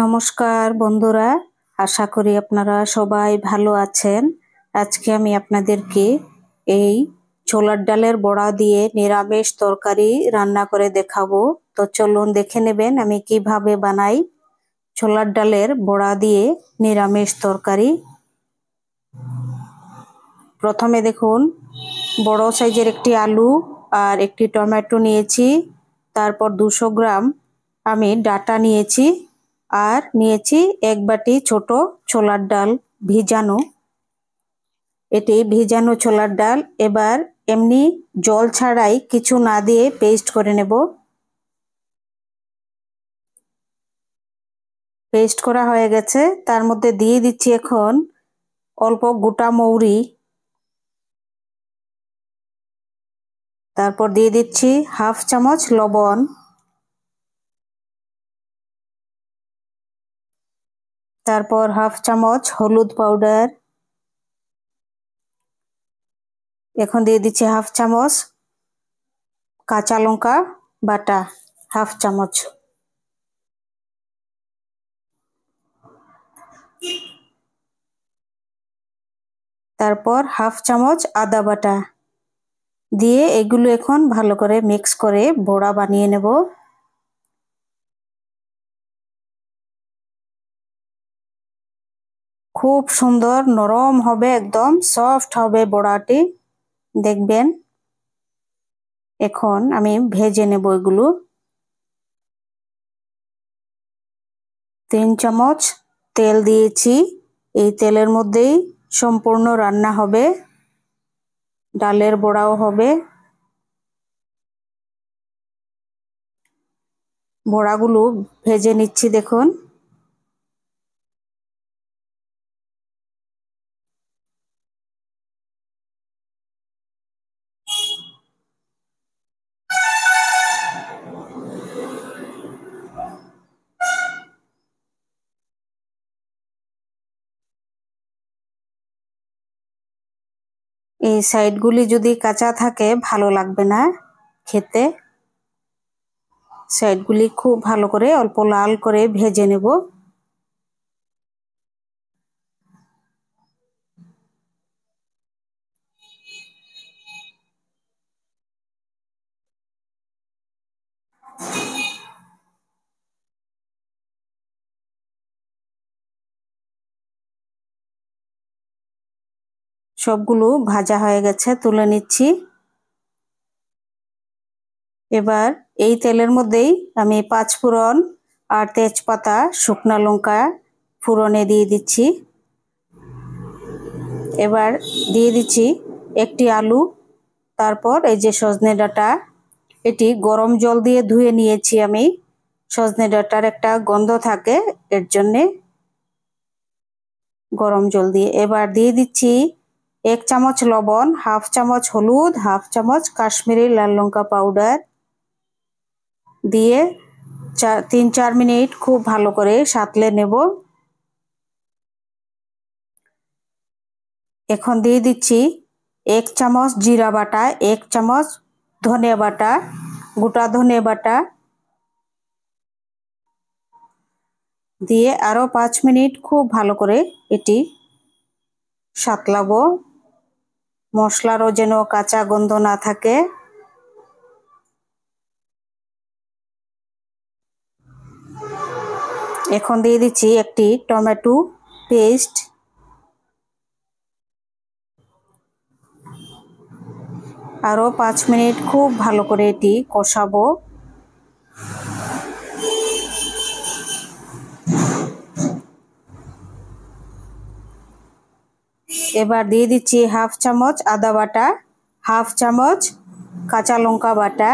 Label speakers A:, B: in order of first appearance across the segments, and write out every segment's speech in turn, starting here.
A: নমস্কার বন্ধুরা, আশা করি আপনারা সবাই ভালো আছেন। আজকে আমি আপনাদেরকে এই ছোলার ডালের বড়া দিয়ে নিরামিষ তরকারি রান্না করে দেখাবো। তো চলুন দেখে নেবেন আমি কিভাবে বানাই ছোলার ডালের বড়া দিয়ে নিরামিষ তরকারি। প্রথমে দেখুন, বড় সাইজের একটি আলু আর একটি টমেটো নিয়েছি। তারপর 200 গ্রাম আমি ডাটা নিয়েছি আর নিয়েছি 1 বাটি ছোট ছোলার ডাল ভিজানো। এটি ভিজানো ছোলার ডাল এবার এমনি জল ছাড়াই কিছু না দিয়ে পেস্ট করে নেব। পেস্ট করা হয়ে গেছে, তার মধ্যে দিয়ে দিচ্ছি এখন অল্প গোটা মৌরি, তারপর দিয়ে দিচ্ছি হাফ চামচ লবণ, তারপর হাফ চামচ হলুদ পাউডার, এখন দিয়ে দিচ্ছি হাফ চামচ কাঁচা লঙ্কা বাটা, হাফ চামচ, তারপর হাফ চামচ আদা বাটা দিয়ে এগুলো এখন ভালো করে মিক্স করে বড়া বানিয়ে নেব। খুব সুন্দর নরম হবে, একদম সফট হবে বড়াটি, দেখবেন। এখন আমি ভেজে নেব এগুলো। 3 চামচ তেল দিয়েছি, এই তেলের মধ্যেই সম্পূর্ণ রান্না হবে, ডালের বড়াও হবে। বড়াগুলো ভেজে নিচ্ছি দেখুন। এই সাইডগুলি যদি কাঁচা থাকে ভালো লাগবে না খেতে। সাইডগুলি খুব ভালো করে অল্প লাল করে ভেজে নেব। সবগুলো ভাজা হয়ে গেছে, তুলে নিচ্ছি। এবার এই তেলের মধ্যেই আমি 5 ফোড়ন আর তেজপাতা শুকনা লঙ্কা ফোড়নে দিয়ে দিচ্ছি। এবার দিয়ে দিচ্ছি একটি আলু, তারপর এই যে সজনে ডাঁটা, এটি গরম জল দিয়ে ধুয়ে নিয়েছি আমি। সজনে ডাঁটার একটা গন্ধ থাকে, এর জন্যে গরম জল দিয়ে। এবার দিয়ে দিচ্ছি 1 চামচ লবণ, হাফ চামচ হলুদ, হাফ চামচ কাশ্মীরি লাল লঙ্কা পাউডার দিয়ে 3-4 মিনিট খুব ভালো করে সাঁতলে নেব। এখন দিয়ে দিচ্ছি 1 চামচ জিরা বাটা, 1 চামচ ধনে বাটা, গোটা ধনে বাটা দিয়ে আরো 5 মিনিট খুব ভালো করে এটি সাঁতলাবো, মশলারও যেন কাঁচা গন্ধ না থাকে। এখন দিয়ে দিচ্ছি একটি টমেটো পেস্ট, আরো 5 মিনিট খুব ভালো করে এটি কষাবো। এবার দিয়ে দিচ্ছি হাফ চামচ আদা বাটা, হাফ চামচ কাঁচা লঙ্কা বাটা,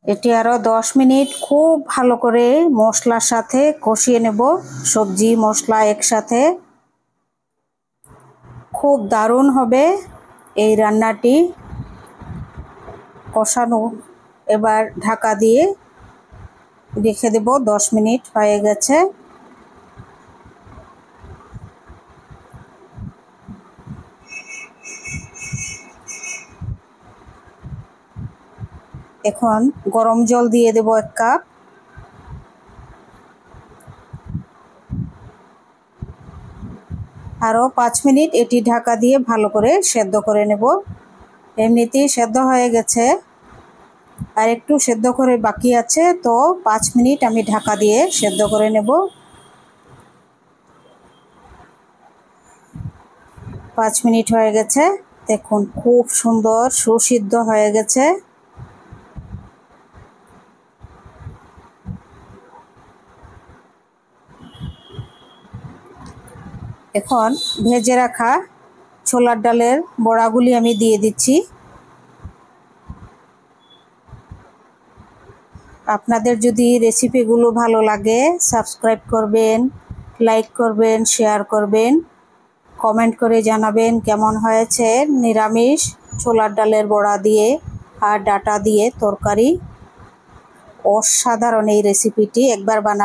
A: এটি আরো 10 মিনিট খুব ভালো করে মশলার সাথে কষিয়ে নেব, সবজি মশলা একসাথে। খুব দারুণ হবে এই রান্নাটি কষানো। এবার ঢাকা দিয়ে রেখে দেব, 10 মিনিট হয়ে গেছে। এখন গরম জল দিয়ে দেব 1 কাপ। আরও 5 মিনিট এটি ঢাকা দিয়ে ভালো করে সেদ্ধ করে নেব। এমনিতেই সেদ্ধ হয়ে গেছে, আর একটু সেদ্ধ করে বাকি আছে, তো 5 মিনিট আমি ঢাকা দিয়ে সেদ্ধ করে নেব। 5 মিনিট হয়ে গেছে, দেখুন খুব সুন্দর সুসিদ্ধ হয়ে গেছে। এখন ভেজে রাখা ছোলার ডালের বড়াগুলি আমি দিয়ে দিচ্ছি। আপনাদের যদি রেসিপিগুলো ভালো লাগে সাবস্ক্রাইব করবেন, লাইক করবেন, শেয়ার করবেন, কমেন্ট করে জানাবেন কেমন হয়েছে নিরামিষ ছোলার ডালের বড়া দিয়ে আর ডাটা দিয়ে তরকারি। অসাধারণ এই রেসিপিটি, একবার বানাবেন।